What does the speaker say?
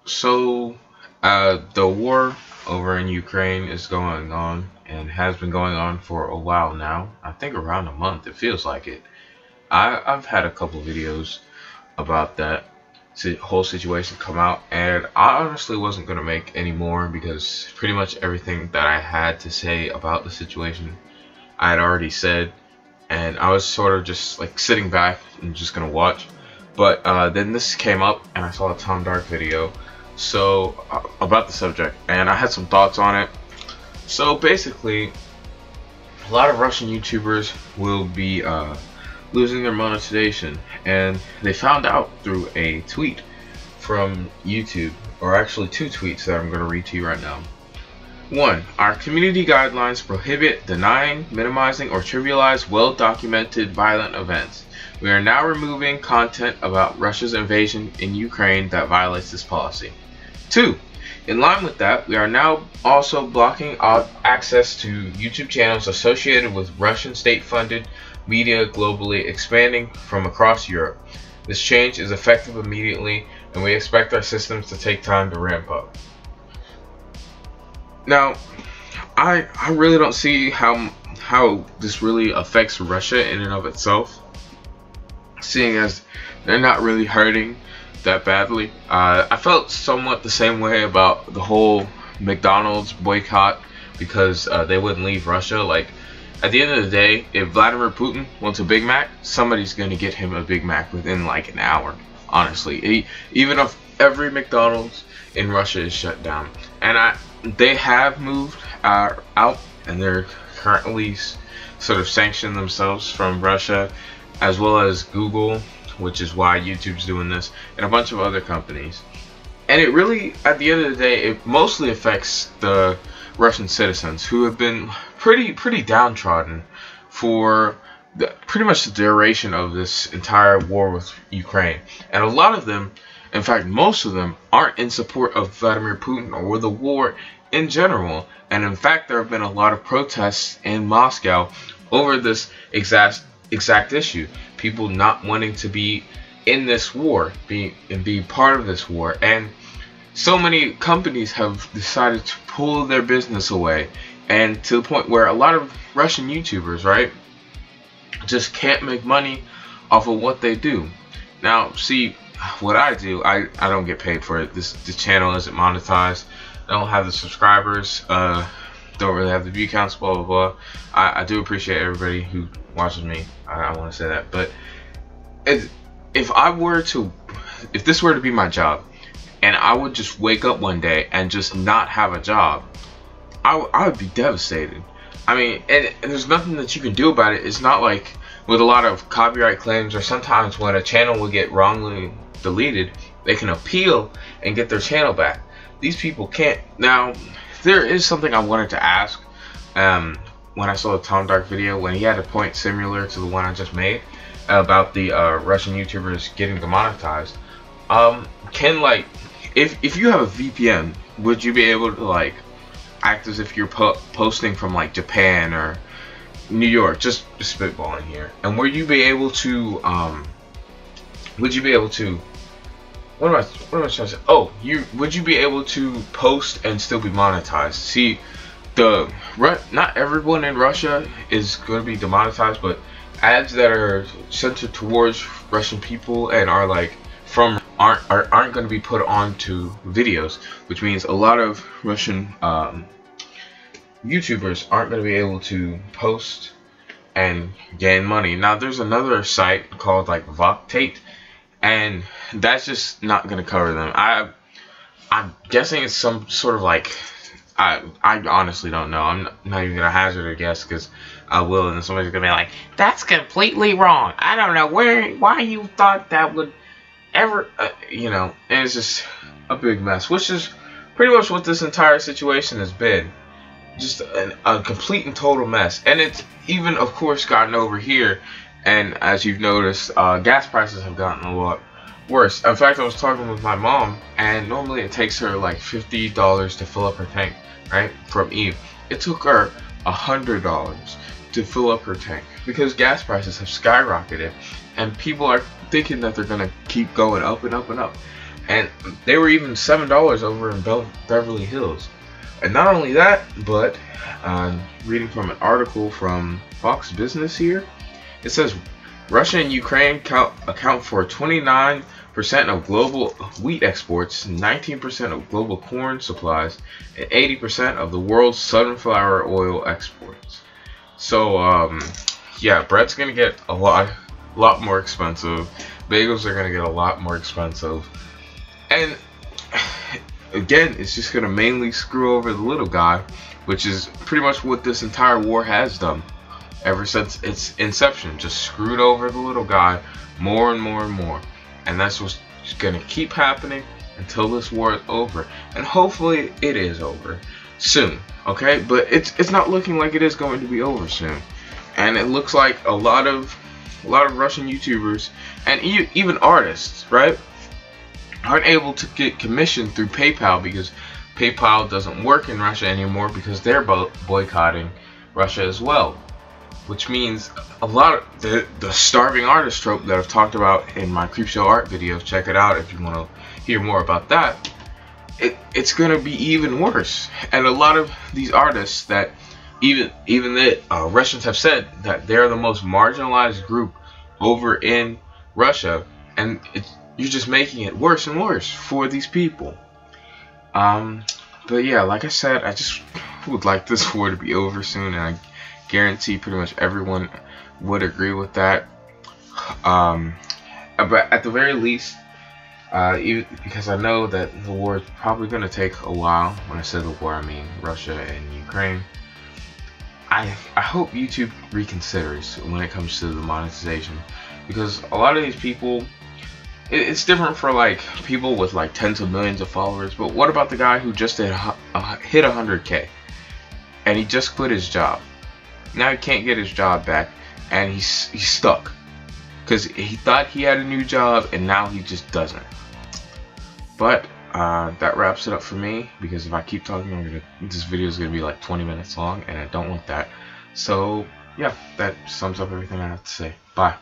So, the war over in Ukraine is going on and has been going on for a while now. I think around a month. It feels like it. I've had a couple videos about that whole situation come out, and I honestly wasn't gonna make any more because pretty much everything that I had to say about the situation I had already said, and I was sort of just like sitting back and just gonna watch. But then this came up, and I saw a tomdark video, about the subject, and I had some thoughts on it. So basically, a lot of Russian YouTubers will be losing their monetization, and they found out through a tweet from YouTube, or actually two tweets that I'm going to read to you right now. One, our community guidelines prohibit denying, minimizing, or trivialize well-documented violent events. We are now removing content about Russia's invasion in Ukraine that violates this policy. 2. In line with that, we are now also blocking access to YouTube channels associated with Russian state-funded media globally expanding from across Europe. This change is effective immediately, and we expect our systems to take time to ramp up. Now, I really don't see how this really affects Russia in and of itself, seeing as they're not really hurting that badly. I felt somewhat the same way about the whole McDonald's boycott because they wouldn't leave Russia. Like, at the end of the day, if Vladimir Putin wants a Big Mac, somebody's going to get him a Big Mac within like an hour, honestly. Even if every McDonald's in Russia is shut down. And they have moved out, and they're currently sort of sanctioning themselves from Russia, as well as Google, which is why YouTube's doing this, and a bunch of other companies. And it really, at the end of the day, it mostly affects the Russian citizens who have been pretty downtrodden for pretty much the duration of this entire war with Ukraine. And a lot of them, in fact most of them, aren't in support of Vladimir Putin or the war in general. And in fact, there have been a lot of protests in Moscow over this exact issue. People not wanting to be in this war, be part of this war. And so many companies have decided to pull their business away, and to the point where a lot of Russian YouTubers, right, just can't make money off of what they do. Now, see, what I do, I don't get paid for it. This channel isn't monetized. I don't have the subscribers, don't really have the view counts, blah blah blah. I do appreciate everybody who watches me. I want to say that, but if this were to be my job, and I would just wake up one day and just not have a job, I would be devastated. I mean, and there's nothing that you can do about it. It's not like with a lot of copyright claims, or sometimes when a channel will get wrongly deleted, they can appeal and get their channel back. These people can't. Now, there is something I wanted to ask when I saw the tomdark video, when he had a point similar to the one I just made about the Russian YouTubers getting demonetized. Can, like, if you have a VPN, would you be able to like act as if you're posting from like Japan or New York, just spitballing here, and would you be able to what am I trying to say? Oh, would you be able to post and still be monetized? See, not everyone in Russia is going to be demonetized, but ads that are centered towards Russian people and are like from aren't going to be put onto videos, which means a lot of Russian YouTubers aren't going to be able to post and gain money. Now, there's another site called like Voctate, and that's just not going to cover them. I'm guessing it's some sort of like, I honestly don't know. I'm not even gonna hazard a guess, because I will, and then somebody's gonna be like, "That's completely wrong. I don't know why you thought that would ever," you know. And it's just a big mess, which is pretty much what this entire situation has been. Just a complete and total mess. And it's even, of course, gotten over here. And as you've noticed, gas prices have gotten a lot worse. In fact, I was talking with my mom, and normally it takes her like $50 to fill up her tank, right, from Eve. It took her $100 to fill up her tank because gas prices have skyrocketed, and people are thinking that they're gonna keep going up and up and up. and they were even $7 over in Beverly Hills. And not only that, but reading from an article from Fox Business here, it says Russia and Ukraine account for 29% of global wheat exports, 19% of global corn supplies, and 80% of the world's sunflower oil exports. So yeah, bread's gonna get a lot more expensive. Bagels are gonna get a lot more expensive, and again, it's just gonna mainly screw over the little guy, which is pretty much what this entire war has done ever since its inception. Just screwed over the little guy more and more and more, and that's what's gonna keep happening until this war is over, and hopefully it is over soon. Okay, but it's not looking like it is going to be over soon, and it looks like a lot of Russian YouTubers and even artists, right, aren't able to get commissioned through PayPal because PayPal doesn't work in Russia anymore because they're boycotting Russia as well. Which means a lot of the starving artist trope that I've talked about in my Creepshow art videos, check it out if you want to hear more about that, it's going to be even worse. And a lot of these artists that even the Russians have said that they're the most marginalized group over in Russia, and you're just making it worse and worse for these people. But yeah, like I said, I just would like this war to be over soon, and I guarantee pretty much everyone would agree with that. But at the very least, even because I know that the war is probably going to take a while. When I say the war, I mean Russia and Ukraine. I hope YouTube reconsiders when it comes to the monetization, because a lot of these people, it's different for like people with like tens of millions of followers, but what about the guy who just hit 100K and he just quit his job? Now he can't get his job back, and he's stuck because he thought he had a new job and now he just doesn't. But that wraps it up for me, because if I keep talking, this video is gonna be like 20 minutes long, and I don't want that. So yeah, that sums up everything I have to say. Bye.